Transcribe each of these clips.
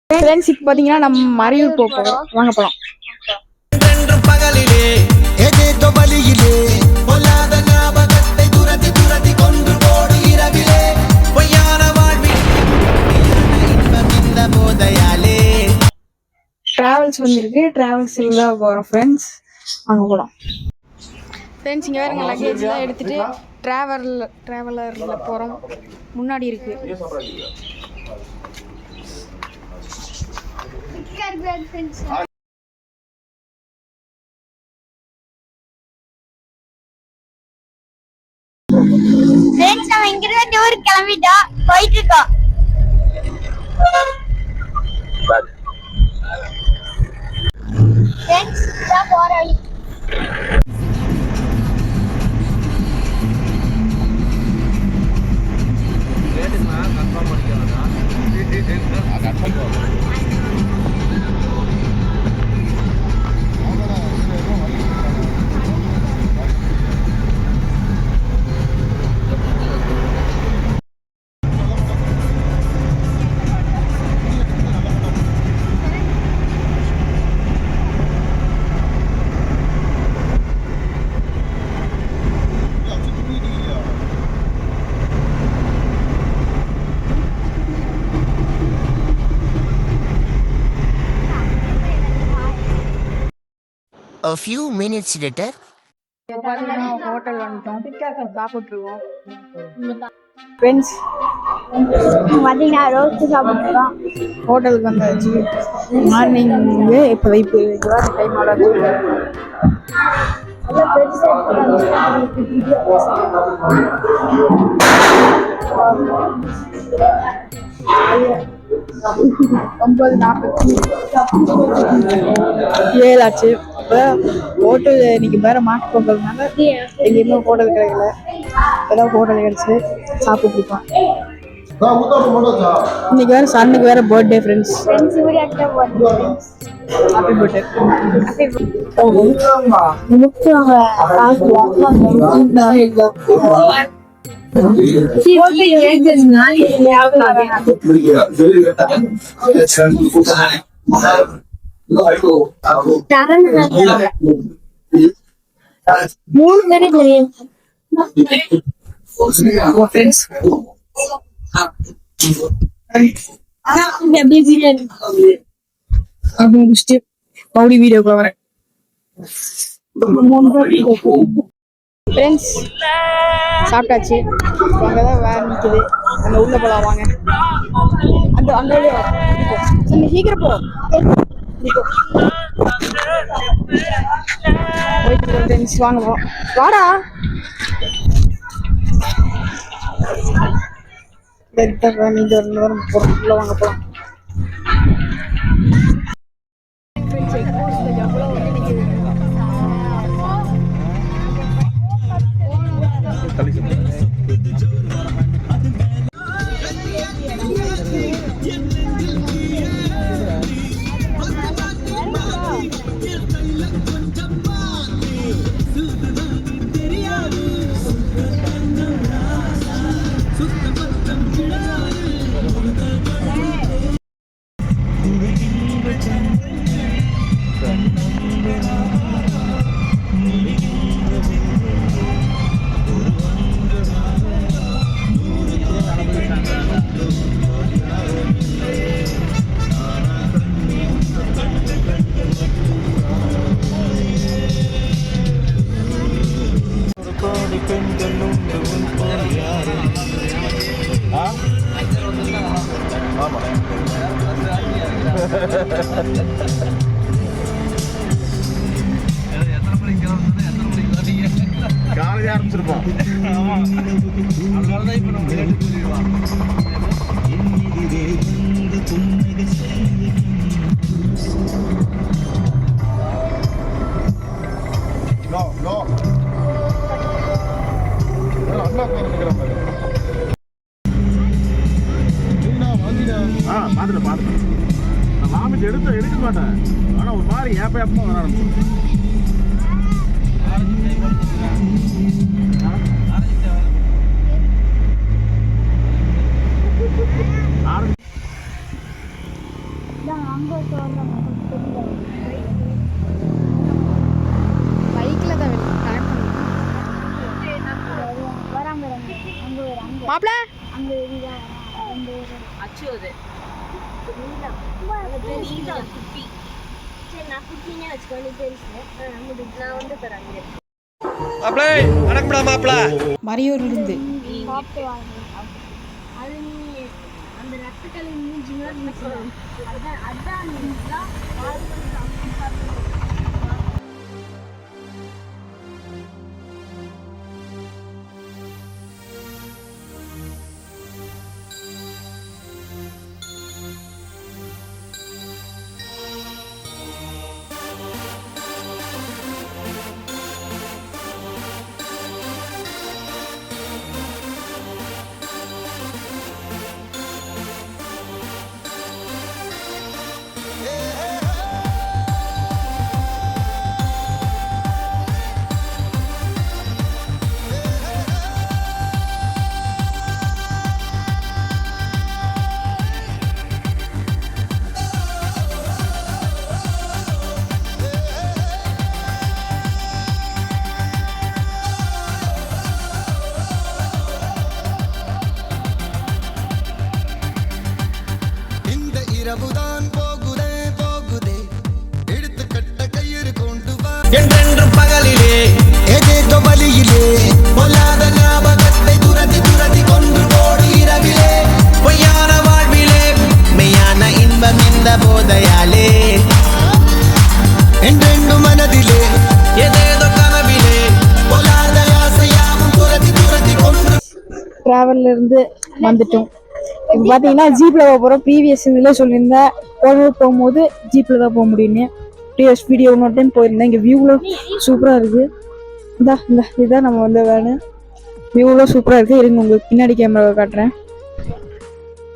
Friends இப்போ பார்த்தீங்கன்னா நம்ம மறையூர் போகிறோம். வாங்க போகலாம். பகலிலே ஏதேதோ வழியிலே பொல்லாத ஞாபகத்தை துரத்தி துரத்தி கொன்று போடு இரவிலே பொய்யான வாழ்வில் இந்த போதையாலே ட்ராவல்ஸ் வந்துருக்கு. ட்ராவல்ஸில் தான் போகிறோம் ஃப்ரெண்ட்ஸ். வாங்க போகலாம். ஃப்ரெண்ட்ஸ் இங்கே வேறுங்க லக்கேஜ்லாம் எடுத்துகிட்டு ட்ராவலரில் போகிறோம். முன்னாடி இருக்குது. ஃப்ரெண்ட்ஸ் நம்ம இங்க இருந்து டூர் கிளம்பிட்டோம். போயிட்டு இருக்கோம். ஃப்ரெண்ட்ஸ் இதான் போற வழி. A few minutes later hotel வந்துட்டோம். சாப்பிட்டுருவோம் ஃப்ரெண்ட்ஸ். பார்த்தீங்கன்னா ரோஸ்ட் சாப்பிட்டுருக்கோம். ஹோட்டலுக்கு வந்தாச்சு. மார்னிங்கு இப்போ வைப்பு டைம் ஆடாது. ஒம்பது 47 ஆச்சு. இப்போ ஹோட்டல் இன்னைக்கு வேற மாட்டு பொங்கல்னால எங்கேயுமே ஹோட்டல் கிடைக்கல. ஏதாவது ஹோட்டல் கிடைச்சி சாப்பிட்டு இருக்கோம். இன்னைக்கு வேற சன்னுக்கு வேற பர்த்டே ஃப்ரெண்ட்ஸ். Happy birthday. மறுபடியும் வீடியோக்குள்ள வரேன் ஃப்ரெண்ட்ஸ். சாப்பிட்டாச்சு. அங்கதான் வேற நிற்குது. அந்த உள்ள போலாம் வாங்க. அந்த அங்கே சீக்கிரம் போ. போயிட்டு ஃப்ரெண்ட்ஸ் வாங்க போலாம். வாடா. உள்ள வாங்க போலாம். காலேஜ் ஆரம்பிச்சிருப்போம். அதனாலதான் இப்ப நம்ம லேட்டு சொல்லிடுவான். நான் வாமிட்டு எடுக்க மாட்டேன். ஆனா ஒரு மாதிரி ஏப்பமா வர ஆரம்பிச்சு. பைக்கில் தான் மாப்பிள்ள மறையூர்லேருந்து இந்த இரவுதான் போகுதே போகுதே எடுத்து கட்ட கயிறு கொண்டு வா என்றென்றும் பகலிலே ஏதேதோ வழியிலே பொல்லாத ஞாபகத்தை துரதி துரதி கொன்று போடு இரவிலே பொய்யான வாழ்விலே மெய்யான இன்பம் இந்த போதையாலே என்றென்றும் மனதிலே ஏதேதோ கனவிலே பொல்லாத ஆசையாவும் துரதி துரதி கொன்று டிராவல்ல இருந்து வந்துட்டோம். இப்போ பார்த்தீங்கன்னா ஜீப்ல போக போகிறோம். ப்ரீவியஸ் இதில் சொல்லியிருந்தேன் போகும்போது ஜீப்ல தான் போக முடியும்னு. ப்ரீவியஸ் வீடியோ இன்னொரு டைம் போயிருந்தேன். இங்கே வியூவில் சூப்பராக இருக்குது. இந்த இதுதான் நம்ம வந்த வேனு. வியூவில் சூப்பராக இருக்குது. இருங்க உங்களுக்கு பின்னாடி கேமராவை காட்டுறேன்.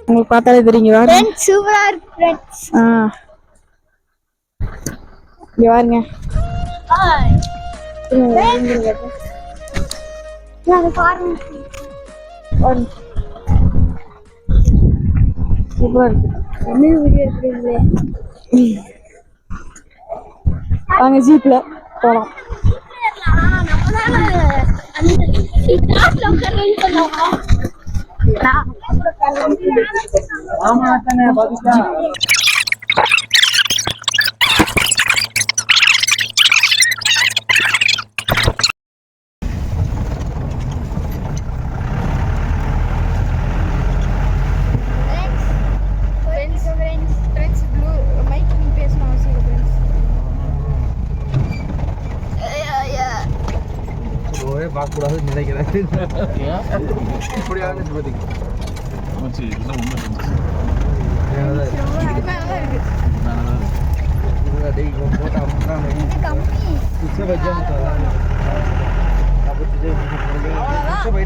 உங்களுக்கு பார்த்தாலே தெரியுங்க வேறு சூப்பரா இருக்கு ஃப்ரெண்ட்ஸ். இங்கே பாருங்க. சூப்பராக இருக்கு. வாங்க ஜீப்ல போகலாம். பார்க்கக்கூடாதுன்னு நினைக்கிறேன். இப்படி ஆரம்பிச்சு பார்த்தீங்க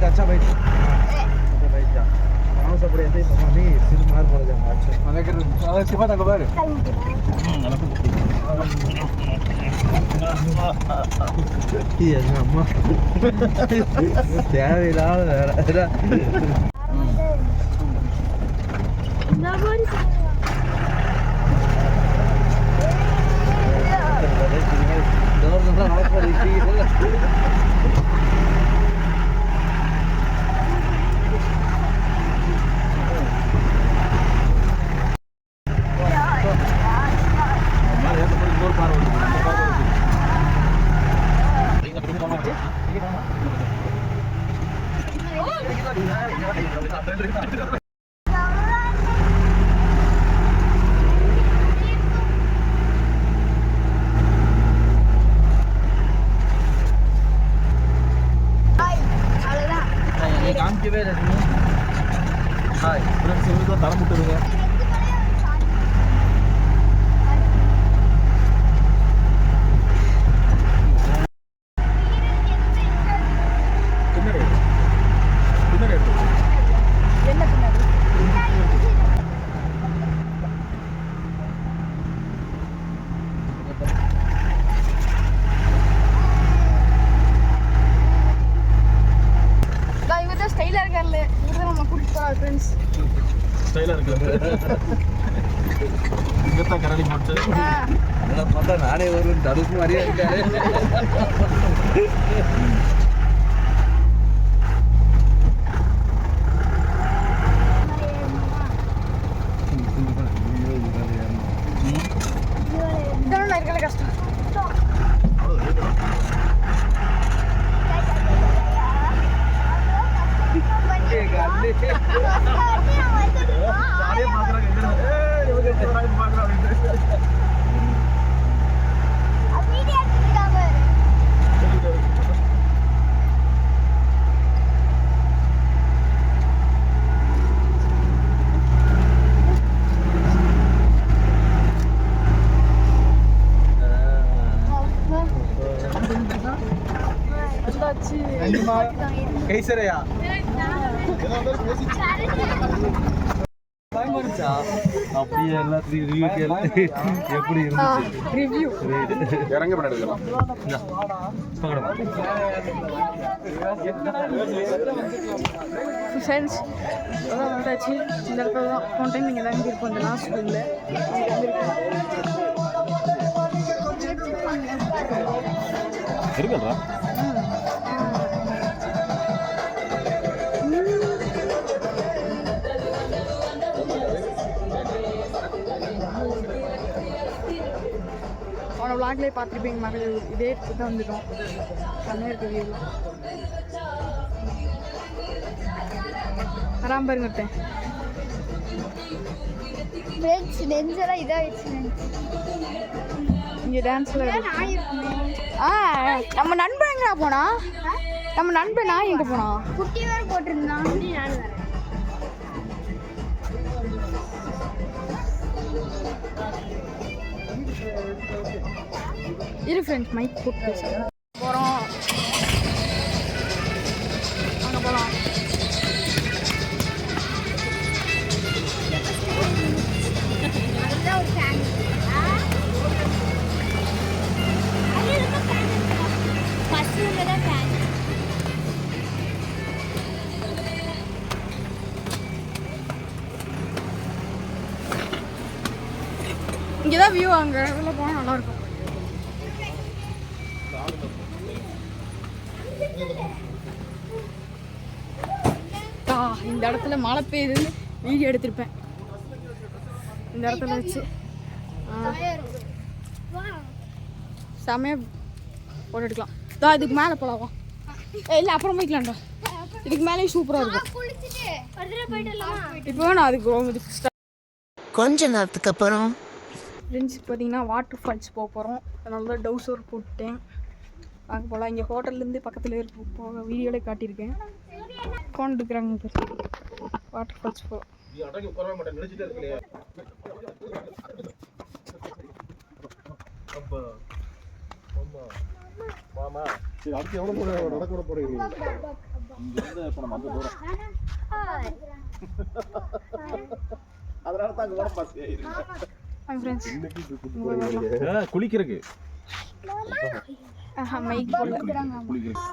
अच्छा भाई माणूस अपने ऐसे ही समझ नहीं सिर मार पड़ जाएगा. अच्छा मैंने कर सिफा तक बाहर iya sama cari lah ada காமிக்கவே இல்லை. ஹாய் ஃப்ரெண்ட்ஸ், இவங்க தரம் விட்டுருங்க. பின்னாடி பின்னாடி என்ன பின்னாடி எங்கத்தான் கரடி போட்டு அதெல்லாம் பார்த்தா நானே ஒரு தடுப்பு மாதிரியே இருக்காரு. கஷ்டம். கைசரையா அப்படியே எல்லாத்தையும் ரிவ்யூ கேளு. எப்படி இருந்துச்சு ரிவ்யூ இறங்க பண்ண எடுக்கலாம். ஃப்ரெண்ட்ஸ் அதான் வந்தாச்சு. இந்த இடத்துல தான் போன டைம் நீங்கள் தான் இருப்போம் இந்த லாஸ்ட் ஸ்கூலில் இருக்குல்றா அவனை விளாக்லேயே பார்த்துருப்பீங்க மகளிர். இதே இடத்துக்கு தான் வந்துட்டோம். செம்மையாக இருக்கு வியூ. வராம பாருங்க ஒருத்தன். இங்கே டான்ஸில் நம்ம நண்பன் எங்கடா போனா? நம்ம நண்பன் நான் எங்கே போனா? குட்டி வேற போட்டிருந்தான். நான் வரேன். இரு ஃப்ரெண்ட்ஸ் மைக் போட்டு பேசுகிறேன். போகிறோம் அங்கே போகலாம். அதுதான் ஒரு ஃபேன். ஃபர்ஸ்ட் தான் ஃபேன். இங்கே தான் வியூ. அங்கே உள்ள போனால் நல்லாயிருக்கும். இந்த இடத்துல மழை பெய்யுதுன்னு வீடியோ எடுத்திருப்பேன். இந்த இடத்துல வச்சு செமையாக போட்டோ எடுக்கலாம். தான் இதுக்கு மேலே போகலாம். இல்லை அப்புறம் போய்க்கலாம்டா. இதுக்கு மேலே சூப்பராக இருக்கும். இப்போ நான் அதுக்கு கொஞ்ச நேரத்துக்கு அப்புறம் ஃப்ரெண்ட்ஸ் பார்த்தீங்கன்னா வாட்டர் ஃபால்ஸ் போக போகிறோம். அதனால தான் டவுசர் போட்டுட்டேன். வாங்க போகலாம். இங்கே ஹோட்டல்லேருந்து பக்கத்தில் போக வீடியோவிலே காட்டியிருக்கேன். உட்காந்து இருக்கிறாங்க வாட்டர் ஃபால்ஸ் போகிறோம். அடுத்து எவ்வளோ நடக்க போறீங்க? அதனால தான் கூட பாஸ் குளிக்கிறதுக்கு மைக் குளிக்கிறதுக்கு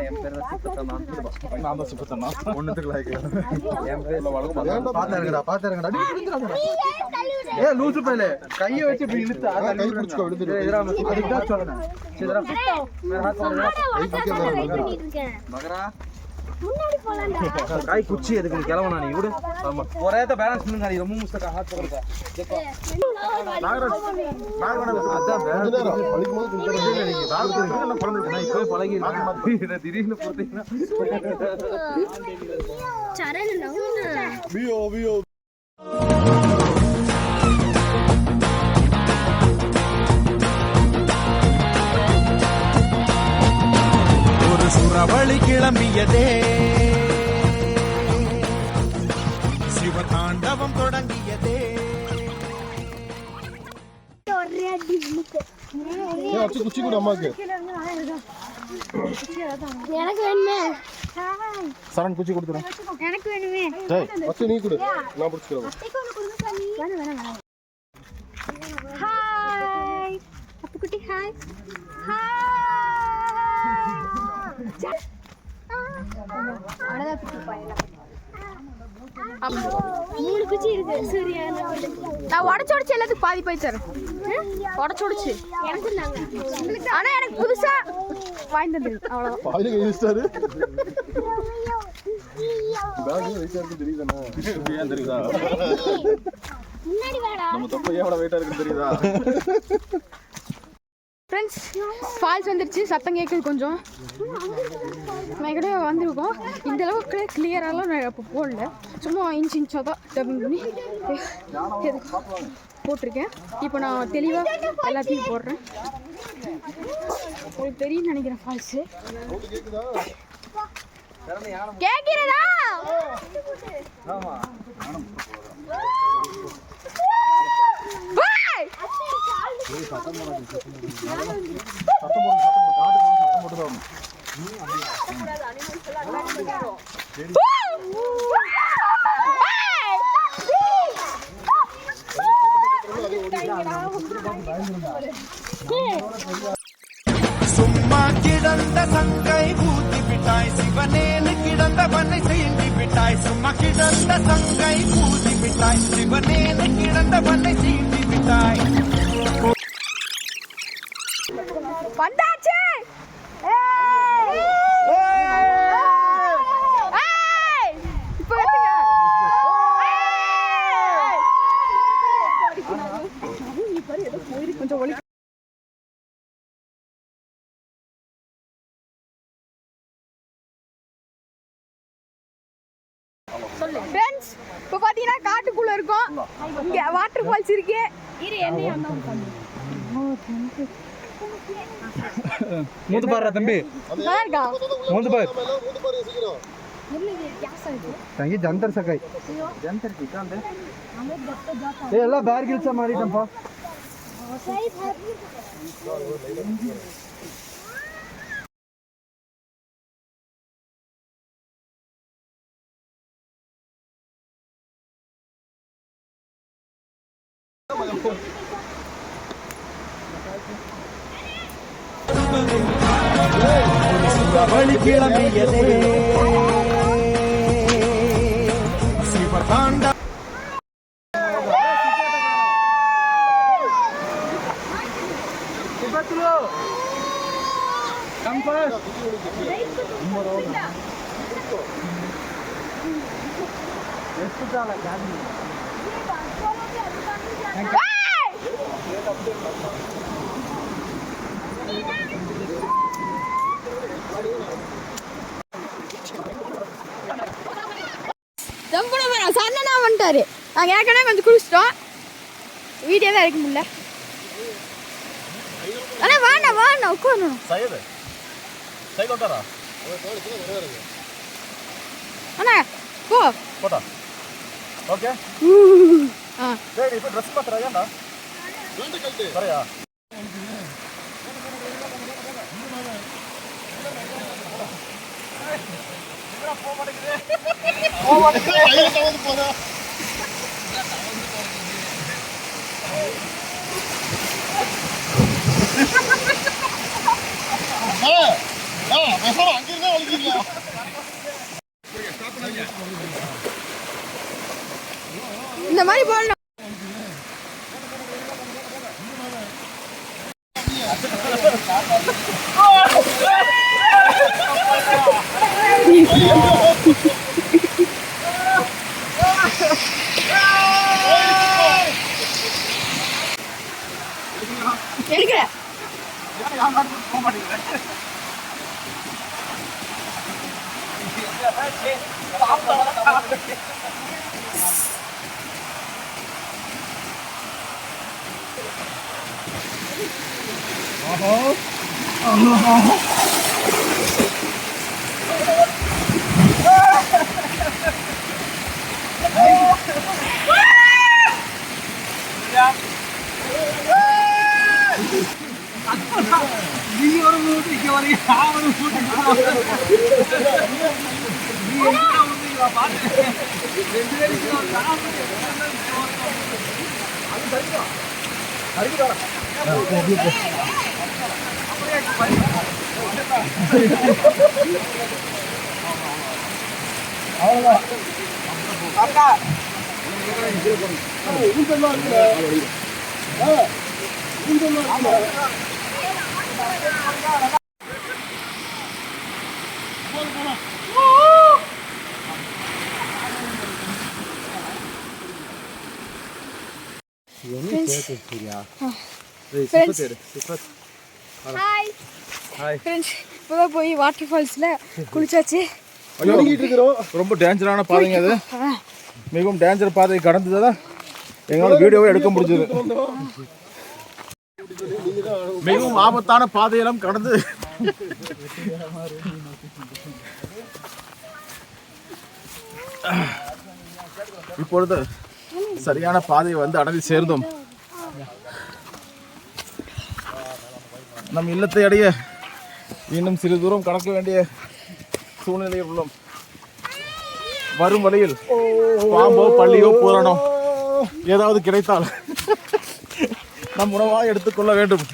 என் பேர் சுத்தமா நான் தான் சுத்தமா ஒண்ணுத்துக்கு லாய்க்கலாம். என் பேர் பாத்தாருங்கடா பாத்தாருங்கடா அடி விழுந்துறாங்கடா. ஏ லூசு பையலே கையை வச்சு இப்படி இழுத்து அத கை புடிச்சுக்க விழுந்துரு. இதரா அதுக்கு சொல்றேன். இதரா மேர हाथ போடுங்க. மகரா முன்னாடி போலாம்டா. கை குச்சி எதுக்கு கிளவனா நீ விடு. ஆமா ஒரே தான் பேலன்ஸ் பண்ணுங்க. நீ ரொம்ப முஸ்தக हाथ पकड़का देखो நாகராஜ் அதான் பேலன்ஸ் பழிக்கும்போது குடுறதே நீங்க டாக்டர் என்ன பறந்துருக்கு. நான் இப்பவே பழகி இருக்கேன். திடீர்னு போறீங்கன்னா சரண் நவுனா வியோ ஒரு சுறவழி கிளம்பியதே சிவதாண்டவம் தொடங்கியதே. குச்சி கூட அம்மாக்கு எனக்கு வேணுமே. சரண் குச்சி கொடுத்துறேன். எனக்கு வேணுமே. நீ கொடு நான் பிடிச்சிக்கிறேன். ஹாய் அப்பு குட்டி ஹாய் ஹாய். அழகா குட்டி பாயலாம். மூணு குச்சி இருக்கு சூர்யா நான் உடச்சு எல்லாத்துக்கும் பாதி போய் தரேன். உடச்சு ஆனா எனக்கு புதுசா வாங்கி தந்துரு அவ்வளவுதான். பாதியில கை வச்சிட்டாரு. பேக் வெயிட்டா இருக்கு தெரியுதானே? ஏன் தெரியுதா? முன்னாடி வாடா. நம்ம தொப்பை எவ்வளவு வெயிட்டா இருக்குன்னு தெரியுதா? ஃப்ரெண்ட்ஸ் ஃபால்ஸ் வந்துருச்சு. சத்தம் கேட்குது கொஞ்சம். நான் கூட வந்திருக்கோம். இந்த அளவுக்கு கிளியராலாம் நான் இப்போ போடல. சும்மா இன்ச்சாக தான் டப்பிங் பண்ணி போட்டிருக்கேன். இப்போ நான் தெளிவாக எல்லாத்தையும் போடுறேன். உங்களுக்கு தெரியும்னு நினைக்கிறேன் ஃபால்ஸு. கேட்கிறதா? சும்மா கிடந்த சங்கை ஊத்தி விட்டாய் சிவனேனு கிடந்த பண்ணை சீண்டி விட்டாய் சும்மா கிடந்த சங்கை ஊத்தி விட்டாய் சிவனேனு கிடந்த பண்ணை சீண்டி விட்டாய் வந்தாச்சு. இப்போ கொஞ்சம் ஒளி. ஃப்ரெண்ட்ஸ் இப்போ பார்த்தீங்கன்னா காட்டுக்குள்ள இருக்கோம். இங்கே வாட்டர் ஃபால்ஸ் இருக்கு. இரு என்னையா மூந்து பாரு தம்பி. நல்லா இருக்கா? மூந்து பாரு. மூந்து பாரு சீக்கிரம். தங்கி ஜந்தர் சகாய் ஜந்தர் की काम है ये ಎಲ್ಲ ಬ್ಯಾರ್ ಗಿಲ್ಸ ಮಾಡಿದಪ್ಪ. கிளம்பியதே சிவதாண்டா சன்னனா வந்துட்டாரு. நாங்கள் ஏற்கனவே கொஞ்சம் குளிச்சிட்டோம். வீடியோ தான் எடுக்க முடியல. ஆனால் வாண்ணா உட்காரணும். அண்ணா போ போட்டா ஓகே. ஆ சரி இப்போ ட்ரெஸ் மாத்துறா ஏன்டா? சரியா? இந்த மாதிரி போடணும். எடுக்கிறேன். ஃப்ரெண்ட்ஸ் இப்போதான் போய் வாட்டர் ஃபால்ஸில் குளிச்சாச்சு. ரொம்ப டேஞ்சரான பாதைங்க அது. மிகவும் டேஞ்சர் பாதை கடந்தது தான் எங்களால் வீடியோவே எடுக்க முடிஞ்சது. மிகவும் ஆபத்தான பாதையெல்லாம் கடந்து இப்பொழுது சரியான பாதையை வந்து அடைந்து சேர்ந்தோம். நம் இல்லத்தை அடைய இன்னும் சிறு தூரம் கடக்க வேண்டிய சூழ்நிலையில் உள்ளோம். வரும் வழியில் பாம்போ பள்ளியோ பூரணோ ஏதாவது கிடைத்தால் நம் உணவாக எடுத்துக்கொள்ள வேண்டும்.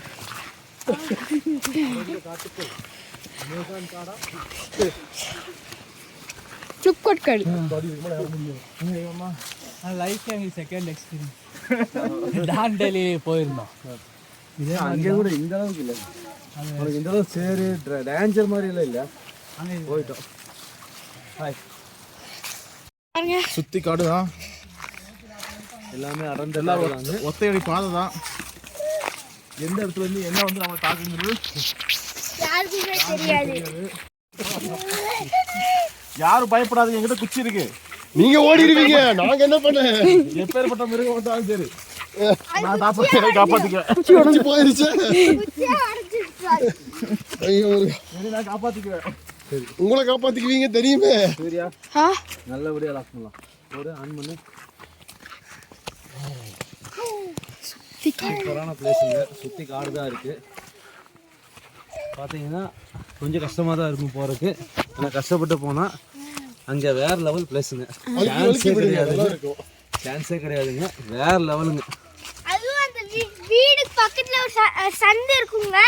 சுக்கொட்கள் லைஃப் செகண்ட் எக்ஸ்பீரியன்ஸ் டாண்டலி போயிருந்தோம். இதே அங்கே கூட இந்த அளவுக்கு இல்லை, அவனுக்கு இந்த அளவுக்கு சேரு டேஞ்சர் மாதிரி எல்லாம் இல்லை. போயிட்டோம். சுத்தி காடு தான், எல்லாமே அடர்ந்த எல்லாம் ஒத்தையடி பாதை தான். எந்த இடத்துல இருந்து என்ன வந்து நம்ம தாக்குங்கிறது யாருக்குமே தெரியாது. யாரும் பயப்படாதீங்க, என்கிட்ட குச்சி இருக்கு. நீங்க ஓடிடுவீங்க, நாங்க என்ன பண்ண? எப்பேற்பட்ட மிருகம் வந்தாலும் சரி நான் காப்பாத்திக்குவேன். போயிருச்சு. ஐயோ, நான் காப்பாத்திக்குவேன். உங்களை காப்பாத்திக்குவீங்க தெரியுமே. சரியா, நல்லபடியா லாக் பண்ணலாம். ஒரு ஆன் பண்ணு. சூப்பரான பிளேஸுங்க, சுற்றி காடு தான் இருக்குது. பார்த்தீங்கன்னா கொஞ்சம் கஷ்டமாக தான் இருக்கும் போகிறதுக்கு, ஆனால் கஷ்டப்பட்டு போனால் அங்கே வேறு லெவல் பிளேஸுங்க. சான்ஸே கிடையாதுங்க, வேறு லெவலுங்க. அதுவும் அந்த வீடு பக்கத்துல ஒரு சந்து இருக்குங்க,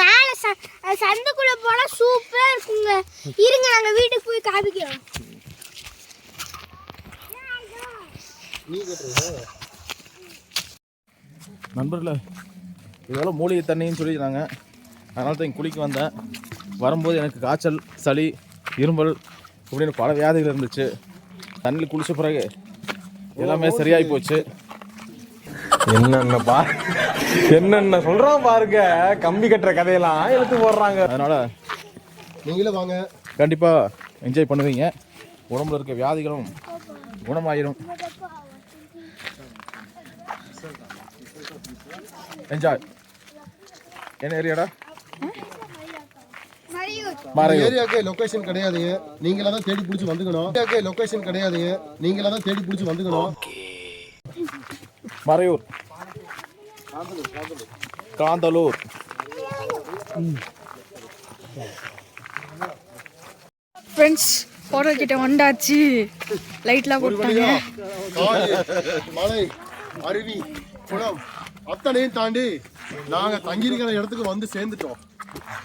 மேல சந்துக்குள்ள போனா சூப்பரா இருக்குங்க. இருங்க நாங்க வீட்டுக்கு போய் காமிக்கிறோம். நண்பர்களே, இதெல்லாம் மூலிகை தண்ணின்னு சொல்லிக்கிறாங்க. அதனால தான் இங்கே குளிக்க வந்தேன். வரும்போது எனக்கு காய்ச்சல், சளி, இருமல் இப்படின்னு பல வியாதிகள் இருந்துச்சு. தண்ணியில் குளிச்ச பிறகு எல்லாமே சரியாகி போச்சு. என்னென்ன சொல்கிறான் பாருங்க, கம்பி கட்டுற கதையெல்லாம் எடுத்து போடுறாங்க. அதனால் நீங்களே வாங்க, கண்டிப்பாக என்ஜாய் பண்ணுவீங்க. உடம்புல இருக்க வியாதிகளும் குணமாயிரும். என்ஜாய். என்ன ஏரியாடா? ஏரியாக்கே லொகேஷன் கிடையாதுங்க, நீங்களா தான் தேடி பிடிச்சி வந்துக்கணும். ஏரியாக்கே லொகேஷன் கிடையாதுங்க, நீங்களா தான் தேடி பிடிச்சி வந்துக்கணும். மறையூர், காந்தலூர். ஃப்ரெண்ட்ஸ் போட்டோ கிட்ட வந்தாச்சு. லைட்லாம் போட்டாங்க. காடு, மலை, அருவி, குளம் அத்தனையும் தாண்டி நாங்க தங்கியிருக்கிற இடத்துக்கு வந்து சேர்ந்துட்டோம்.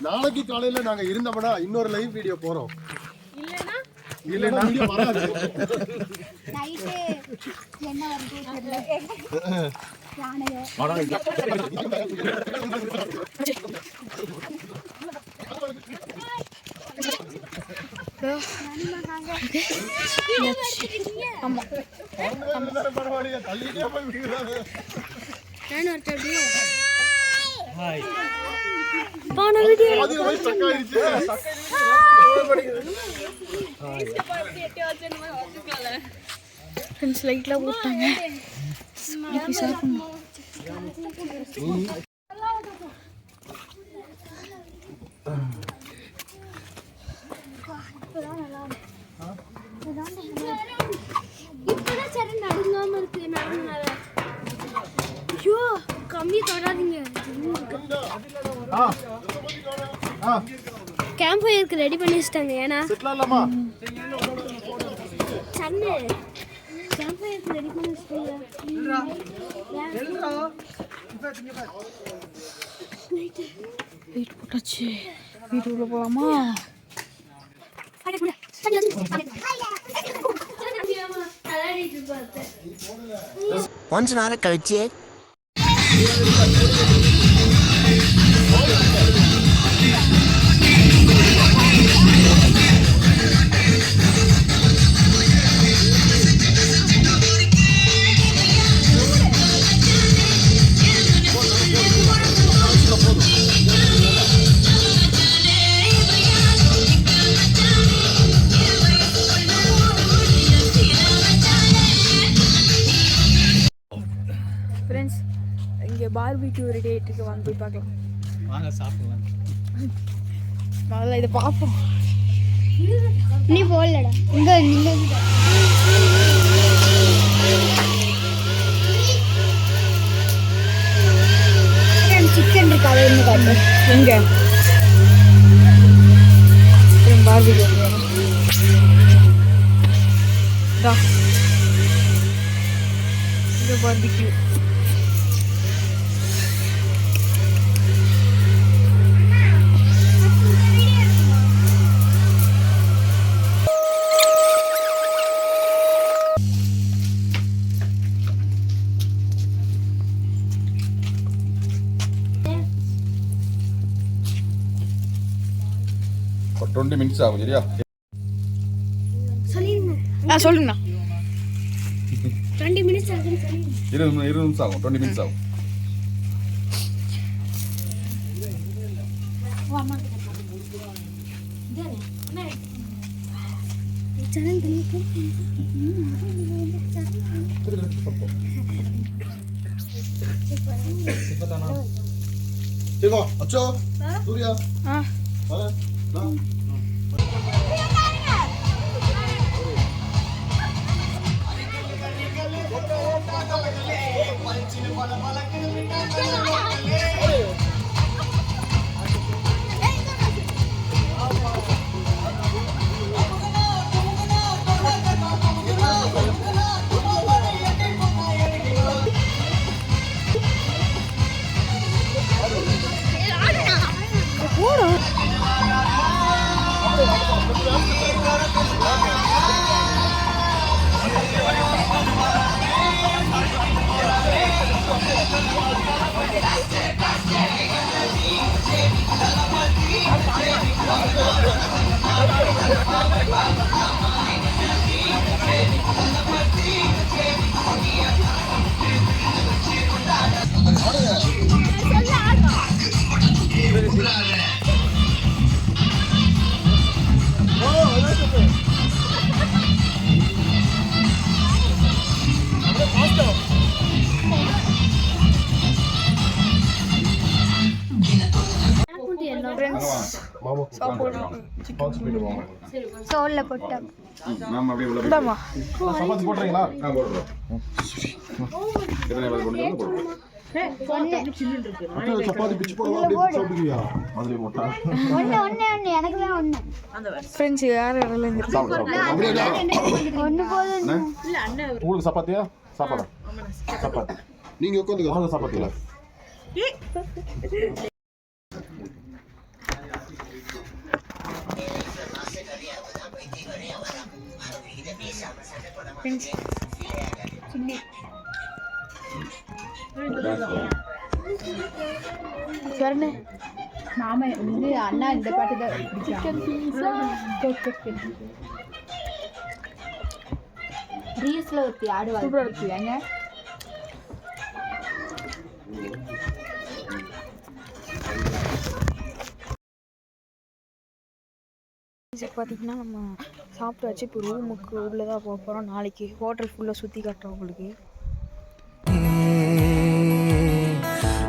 நாளைக்கு காலையில நாங்க இருந்தோம்னா இன்னொரு லைவ் வீடியோ போறோம். இல்லைன்னா வீடியோ வராது. பரவாயில்லையா, தள்ளிட்டே போய் விடுறாங்க. லைட்லாம் போட்டாங்க. இப்பதான் சரி நடுங்காம இருக்கு. ஐயோ கம்மி தொடாதீங்க. கேம்ப் ஃபயருக்கு ரெடி பண்ணி வச்சிட்டாங்க. ஏன்னா சன்னு கேம்ப் ஃபயருக்கு ரெடி பண்ணி வச்சிட்டாங்க. லைட் போட்டாச்சு. வீட்டுக்குள்ள போலாமா? கொஞ்ச நேரம் கழிச்சு ஃப்ரெண்ட்ஸ் இங்கே பார்பிக்யூ ரெடி ஆகிட்டு இருக்கு, வாங்க போய் பார்க்கலாம். வாங்க சாப்பிடலாம். முதல்ல இதை பார்ப்போம். நீ போடலடா இங்க நீங்க சிக்கன் இருக்கு, அதை என்ன காட்டு எங்கே பார்பிக்யூ இங்கே பார்பிக்யூ. ஒரு 20 minutes ஆகும். சரியா? சொல்லிருங்க. சொல்லுங்கண்ணா. 20 minutes ஆகுன்னு சொல்லிருங்க. 20 நிமிஷம் ஆகும். 20 minutes ஆகும். சேனல் பண்ணிட்டு Tigo, Acho, Surya. Ah. Vale, na. சோல்ல போட்டோம். நாம அப்படியே உள்ள இந்தாம்மா. சப்பாத்தி போடுறீங்களா? போடுறோம். எத்தனை பேர் கொண்டு வந்து போடுறோம். சப்பாத்தி பிச்சு போடுவா சாப்பிடுவியா? அதுல போட்டா ஒண்ணு எனக்கு தான் ஒண்ணு. ஃப்ரெண்ட்ஸ் யார் யாரெல்லாம் இங்கே ஒண்ணு போதும். உங்களுக்கு சப்பாத்தியா? சாப்பாடா? சப்பாத்தி. நீங்க உட்காந்து உனக்கு சப்பாத்தியா? மாமா வந்து அண்ணா இந்த பாட்டு தான் ரீல்ஸ்ல ஒருத்தி ஆடுவாங்க ஏங்க பார்த்தீங்கன்னா நம்ம சாப்பிட்டாச்சு. இப்போ ரூமுக்கு உள்ளதாக போக போகிறோம். நாளைக்கு ஹோட்டல் ஃபுல்லாக சுற்றி காட்டுறோம் உங்களுக்கு.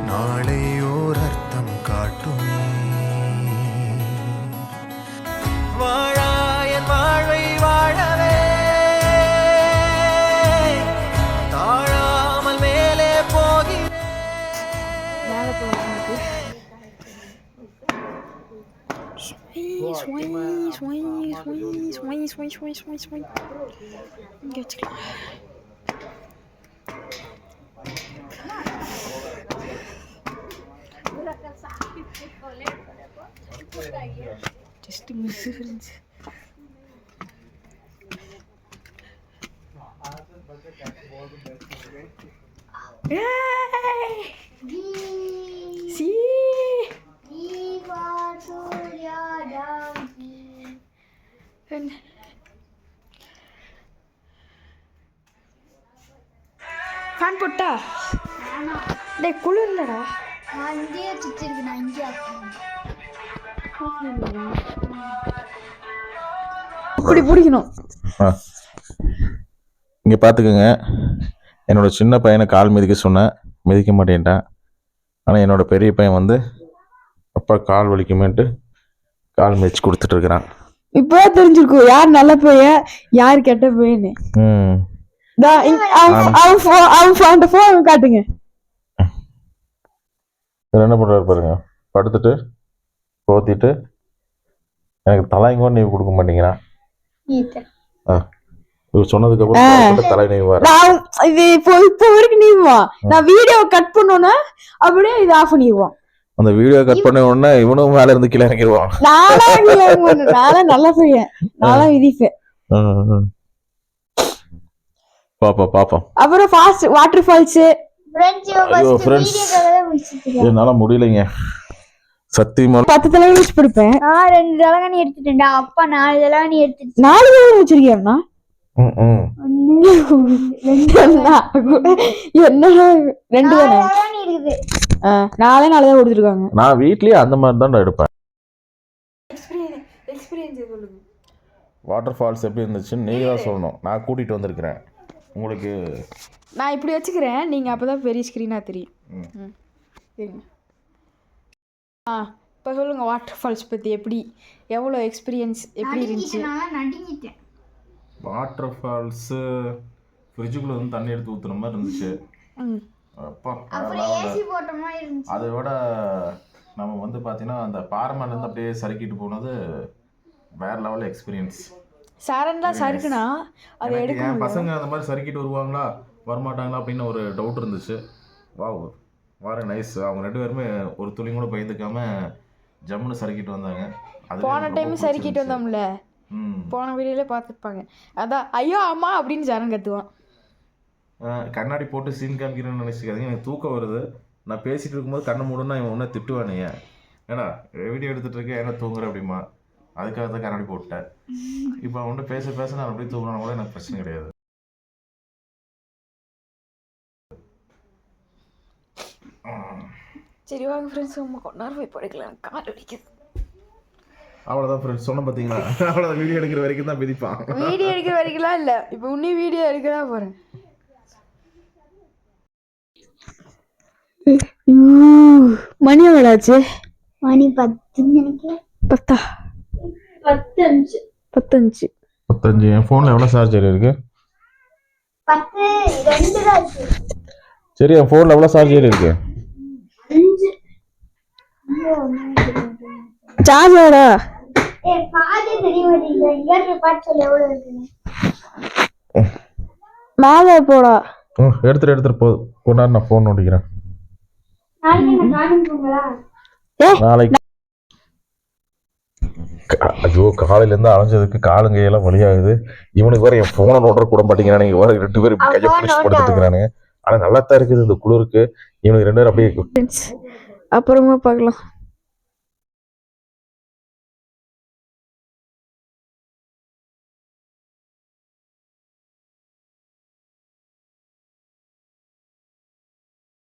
நாளை ஓர் அர்த்தம் காட்டும் வாழாயன் வாழ்வை வாழவே தாழாமல் மேலே போகிறேன். மேலே போகிறோம். இங்கே வச்சுக்கலாம். Just miss friends. C fan போட்டா டேய் குளிர்லடா. நான் இங்கேயே சுற்றிருக்கு, நான் இங்கே இப்படி பிடிக்கணும். இங்கே பார்த்துக்கோங்க, என்னோட சின்ன பையனை கால் மிதிக்க சொன்னேன், மிதிக்க மாட்டேன்ட்டான். ஆனால் என்னோட பெரிய பையன் வந்து அப்பா கால் வலிக்குமேன்ட்டு கால் மிதிச்சு கொடுத்துட்டு இருக்கிறான். இப்போ தெரிஞ்சிருக்கும் யார் நல்ல பையன் யார் கெட்ட பையன்னு. அவன் ஃபோன் காட்டுங்க. இவர் என்ன பண்ணுறாரு பாருங்க, படுத்துட்டு போத்திட்டு எனக்கு தலைங்கோ நீ கொடுக்க மாட்டேங்கிறான். இவர் சொன்னதுக்கு அப்புறம் தலை நீவாரு. இது இப்போ வரைக்கும் நீவான். நான் வீடியோ கட் பண்ணோன்னா அப்படியே இது ஆஃப் பண்ணிடுவான். அந்த வீடியோ கட் பண்ண உடனே இவனும் மேல இருந்து கீழே இறங்கிடுவான். நானா நல்ல பையன், நானா விதிப்பேன். பாப்போம். அப்புறம் ஃபாஸ்ட் வாட்டர் ஃபால்ஸ். ஐயோ ஃப்ரெண்ட்ஸ், என்னால முடியலைங்க சத்தியமா. 10 தலைவலி வச்சு படிப்பேன். நான் 2 தலகாணி எடுத்துட்டேன்டா. அப்பா 4 தலகாணி எடுத்துட்டு 4 தலகாணி வச்சிருக்கியா? என்னடா 2 தானே இருக்குது. 4 தான் கொடுத்துருக்காங்க. நான் வீட்லயே அந்த மாதிரி தான் எடுப்பேன். வாட்டர் ஃபால்ஸ் எப்படி இருந்துச்சுன்னு நீங்க தான் சொல்லணும். நான் கூட்டிட்டு வந்திருக்கிறேன் உங்களுக்கு. நான் இப்படி வச்சுக்கிறேன், நீங்க அப்பதான் பெரிய ஸ்கிரீனா தெரியும். சரிங்க. இப்போ சொல்லுங்க வாட்டர் ஃபால்ஸ் பத்தி, எப்படி எவ்வளோ எக்ஸ்பீரியன்ஸ் எப்படி இருந்துச்சு? நடுங்கிட்டேன். வாட்டர் ஃபால்ஸு ஃப்ரிட்ஜுக்குள்ளே வந்து தண்ணி எடுத்து ஊற்றுன மாதிரி இருந்துச்சு. அப்பா அதை விட நம்ம வந்து பார்த்தீங்கன்னா அந்த பாறைமேலேருந்து அப்படியே சறுக்கிட்டு போனது வேற லெவலில் எக்ஸ்பீரியன்ஸ். சாரன்லாம் சறுக்குனா அதை எடுக்க என் பசங்க அந்த மாதிரி சறுக்கிட்டு வருவாங்களா வரமாட்டாங்களா அப்படின்னு ஒரு டவுட் இருந்துச்சு. வார நைஸ். அவங்க 2 பேருமே ஒரு துளி கூட பயந்துக்காம ஜம்முன்னு சறுக்கிட்டு வந்தாங்க. போன டைம் சறுக்கிட்டு வந்தோம்ல, போன வீடியோல பார்த்துருப்பாங்க. அதான் ஐயோ அம்மா அப்படின்னு ஜனம் கத்துவான். கண்ணாடி போட்டு சீன் காமிக்கிறேன்னு நினச்சிக்காதீங்க, எனக்கு தூக்கம் வருது. நான் பேசிட்டு இருக்கும்போது கண்ணை மூடனா இவன் ஒன்றா திட்டுவானே, ஏன்னா வீடியோ எடுத்துகிட்டு இருக்கேன் என்ன தூங்குற அப்படிமா, அதுக்காக தான் கண்ணாடி போட்டேன். இப்போ அவன் பேச நான் அப்படியே தூங்குறான கூட எனக்கு பிரச்சனை கிடையாது. சரி வாங்க ஃப்ரெண்ட்ஸ், நம்ம கொஞ்ச நேரம் போய் படுக்கலாம், கால் வலிக்குது. அவ்வளோதான் ஃப்ரெண்ட்ஸ், சொன்ன பார்த்தீங்களா, அவ்வளோதான். வீடியோ எடுக்கிற வரைக்கும் தான் மிதிப்பான். வீடியோ எடுக்கிற வரைக்கும்லாம் இல்லை, இப்போ இன்னும் வீடியோ எடுக்க தான் போகிறேன். மணி எவ்வளோச்சு? மணி 10 நினைக்கிறேன். 10:05. என் ஃபோனில் எவ்வளோ சார்ஜர் இருக்கு? 10:02 தான் இருக்கு. சரி, என் ஃபோனில் எவ்வளோ சார்ஜர் இருக்கு? 5. சார்ஜரா? பாதி தெரிய மாட்டேங்குது. இங்க பார்த்து சொல்ல எவ்வளவு இருக்குன்னு. மேலே போடா. எடுத்துட்டு போதும். ஒரு நேரம் நான் ஃபோன் நோண்டிக்கிறேன். நாளைக்கு ஐயோ காலையிலேருந்து அலைஞ்சதுக்கு காலுங்கையெல்லாம் வழியாகுது. இவனுக்கு வேற என் ஃபோனை நோட்டுற கூட மாட்டேங்கிறானு. நீங்க வேற 2 பேரும் கையை பிடிச்சி படுத்துட்டு இருக்கிறானுங்க. ஆனால் நல்லா தான் இருக்குது இந்த குளிருக்கு. இவனுக்கு 2 பேரும் அப்படியே அப்புறமா பார்க்கலாம்.